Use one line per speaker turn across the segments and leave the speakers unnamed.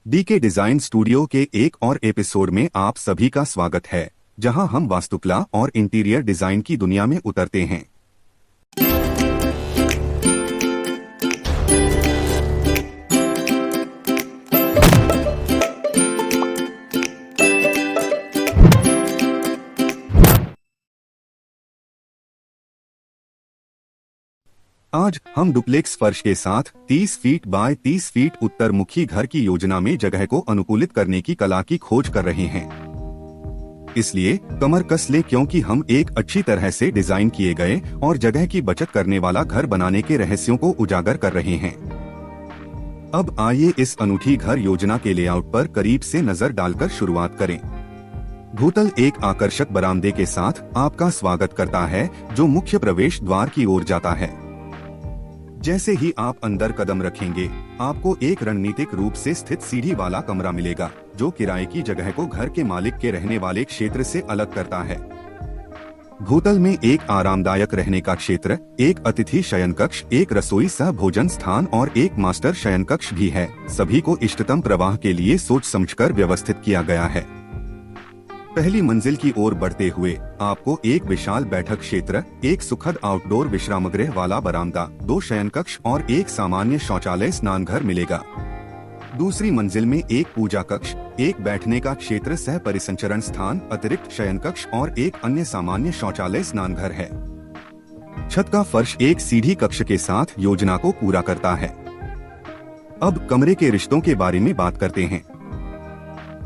DK design studio के एक और एपिसोड में आप सभी का स्वागत है, जहां हम वास्तुकला और इंटीरियर डिजाइन की दुनिया में उतरते हैं। आज हम डुप्लेक्स फर्श के साथ 30 फीट बाय 30 फीट उत्तर मुखी घर की योजना में जगह को अनुकूलित करने की कला की खोज कर रहे हैं। इसलिए कमर कस लें, क्योंकि हम एक अच्छी तरह से डिजाइन किए गए और जगह की बचत करने वाला घर बनाने के रहस्यों को उजागर कर रहे हैं। अब आइए इस अनूठी घर योजना के लेआउट पर करीब से नजर डालकर शुरुआत करें। भूतल एक आकर्षक बरामदे के साथ आपका स्वागत करता है, जो मुख्य प्रवेश द्वार की ओर जाता है। जैसे ही आप अंदर कदम रखेंगे, आपको एक रणनीतिक रूप से स्थित सीढ़ी वाला कमरा मिलेगा, जो किराए की जगह को घर के मालिक के रहने वाले क्षेत्र से अलग करता है। भूतल में एक आरामदायक रहने का क्षेत्र, एक अतिथि शयन कक्ष, एक रसोई सह भोजन स्थान और एक मास्टर शयन कक्ष भी है। सभी को इष्टतम प्रवाह के लिए सोच समझकर व्यवस्थित किया गया है। पहली मंजिल की ओर बढ़ते हुए आपको एक विशाल बैठक क्षेत्र, एक सुखद आउटडोर विश्रामगृह वाला बरामदा, 2 शयन कक्ष और एक सामान्य शौचालय स्नानघर मिलेगा। दूसरी मंजिल में एक पूजा कक्ष, एक बैठने का क्षेत्र सह परिसंचरण स्थान, अतिरिक्त शयन कक्ष और एक अन्य सामान्य शौचालय स्नानघर है। छत का फर्श एक सीढ़ी कक्ष के साथ योजना को पूरा करता है। अब कमरे के रिश्तों के बारे में बात करते हैं।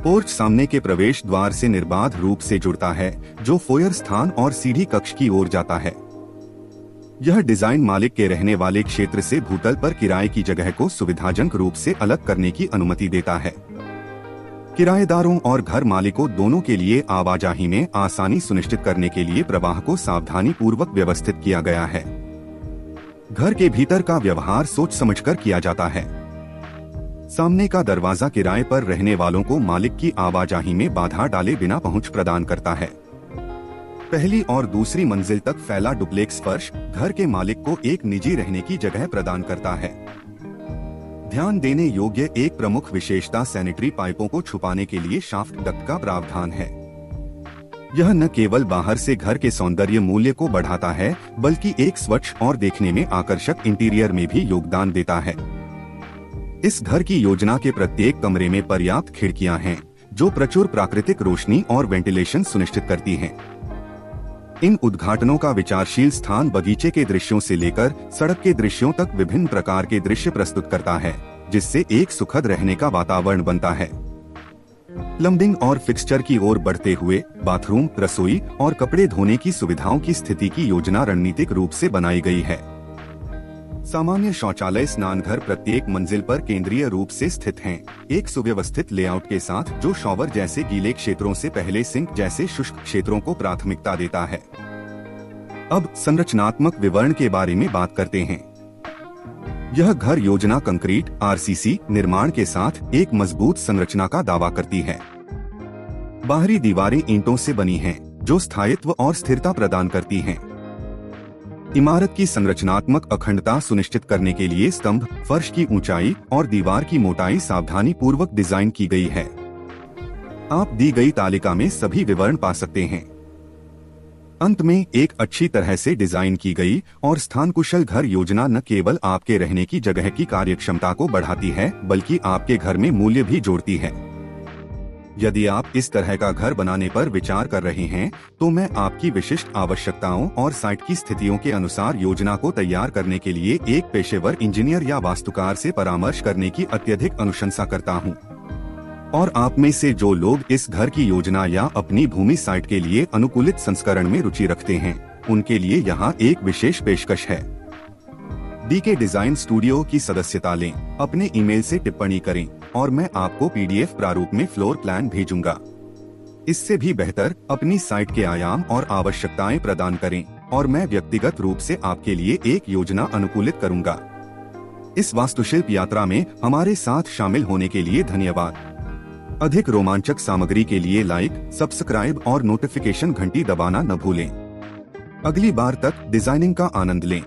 पोर्च सामने के प्रवेश द्वार से निर्बाध रूप से जुड़ता है, जो फोयर स्थान और सीढ़ी कक्ष की ओर जाता है। यह डिजाइन मालिक के रहने वाले क्षेत्र से भूतल पर किराए की जगह को सुविधाजनक रूप से अलग करने की अनुमति देता है। किराएदारों और घर मालिकों दोनों के लिए आवाजाही में आसानी सुनिश्चित करने के लिए प्रवाह को सावधानी पूर्वक व्यवस्थित किया गया है। घर के भीतर का व्यवहार सोच समझकर किया जाता है। सामने का दरवाजा किराए पर रहने वालों को मालिक की आवाजाही में बाधा डाले बिना पहुंच प्रदान करता है। पहली और दूसरी मंजिल तक फैला डुप्लेक्स फर्श घर के मालिक को एक निजी रहने की जगह प्रदान करता है। ध्यान देने योग्य एक प्रमुख विशेषता सैनिटरी पाइपों को छुपाने के लिए शाफ्ट डक्ट का प्रावधान है। यह न केवल बाहर से घर के सौंदर्य मूल्य को बढ़ाता है, बल्कि एक स्वच्छ और देखने में आकर्षक इंटीरियर में भी योगदान देता है। इस घर की योजना के प्रत्येक कमरे में पर्याप्त खिड़कियां हैं, जो प्रचुर प्राकृतिक रोशनी और वेंटिलेशन सुनिश्चित करती हैं। इन उद्घाटनों का विचारशील स्थान बगीचे के दृश्यों से लेकर सड़क के दृश्यों तक विभिन्न प्रकार के दृश्य प्रस्तुत करता है, जिससे एक सुखद रहने का वातावरण बनता है। प्लम्बिंग और फिक्सचर की ओर बढ़ते हुए बाथरूम, रसोई और कपड़े धोने की सुविधाओं की स्थिति की योजना रणनीतिक रूप से बनाई गई है। सामान्य शौचालय स्नानघर प्रत्येक मंजिल पर केंद्रीय रूप से स्थित हैं, एक सुव्यवस्थित लेआउट के साथ, जो शॉवर जैसे गीले क्षेत्रों से पहले सिंक जैसे शुष्क क्षेत्रों को प्राथमिकता देता है। अब संरचनात्मक विवरण के बारे में बात करते हैं। यह घर योजना कंक्रीट आरसीसी निर्माण के साथ एक मजबूत संरचना का दावा करती है। बाहरी दीवारें ईंटों से बनी हैं, जो स्थायित्व और स्थिरता प्रदान करती हैं। इमारत की संरचनात्मक अखंडता सुनिश्चित करने के लिए स्तंभ, फर्श की ऊंचाई और दीवार की मोटाई सावधानी पूर्वक डिजाइन की गई है। आप दी गई तालिका में सभी विवरण पा सकते हैं। अंत में एक अच्छी तरह से डिजाइन की गई और स्थान कुशल घर योजना न केवल आपके रहने की जगह की कार्यक्षमता को बढ़ाती है, बल्कि आपके घर में मूल्य भी जोड़ती है। यदि आप इस तरह का घर बनाने पर विचार कर रहे हैं, तो मैं आपकी विशिष्ट आवश्यकताओं और साइट की स्थितियों के अनुसार योजना को तैयार करने के लिए एक पेशेवर इंजीनियर या वास्तुकार से परामर्श करने की अत्यधिक अनुशंसा करता हूं। और आप में से जो लोग इस घर की योजना या अपनी भूमि साइट के लिए अनुकूलित संस्करण में रुचि रखते हैं, उनके लिए यहाँ एक विशेष पेशकश है। डीके डिजाइन स्टूडियो की सदस्यता लें, अपने ईमेल से टिप्पणी करें और मैं आपको पीडीएफ प्रारूप में फ्लोर प्लान भेजूंगा। इससे भी बेहतर अपनी साइट के आयाम और आवश्यकताएं प्रदान करें और मैं व्यक्तिगत रूप से आपके लिए एक योजना अनुकूलित करूंगा। इस वास्तुशिल्प यात्रा में हमारे साथ शामिल होने के लिए धन्यवाद। अधिक रोमांचक सामग्री के लिए लाइक, सब्सक्राइब और नोटिफिकेशन घंटी दबाना न भूलें। अगली बार तक डिजाइनिंग का आनंद लें।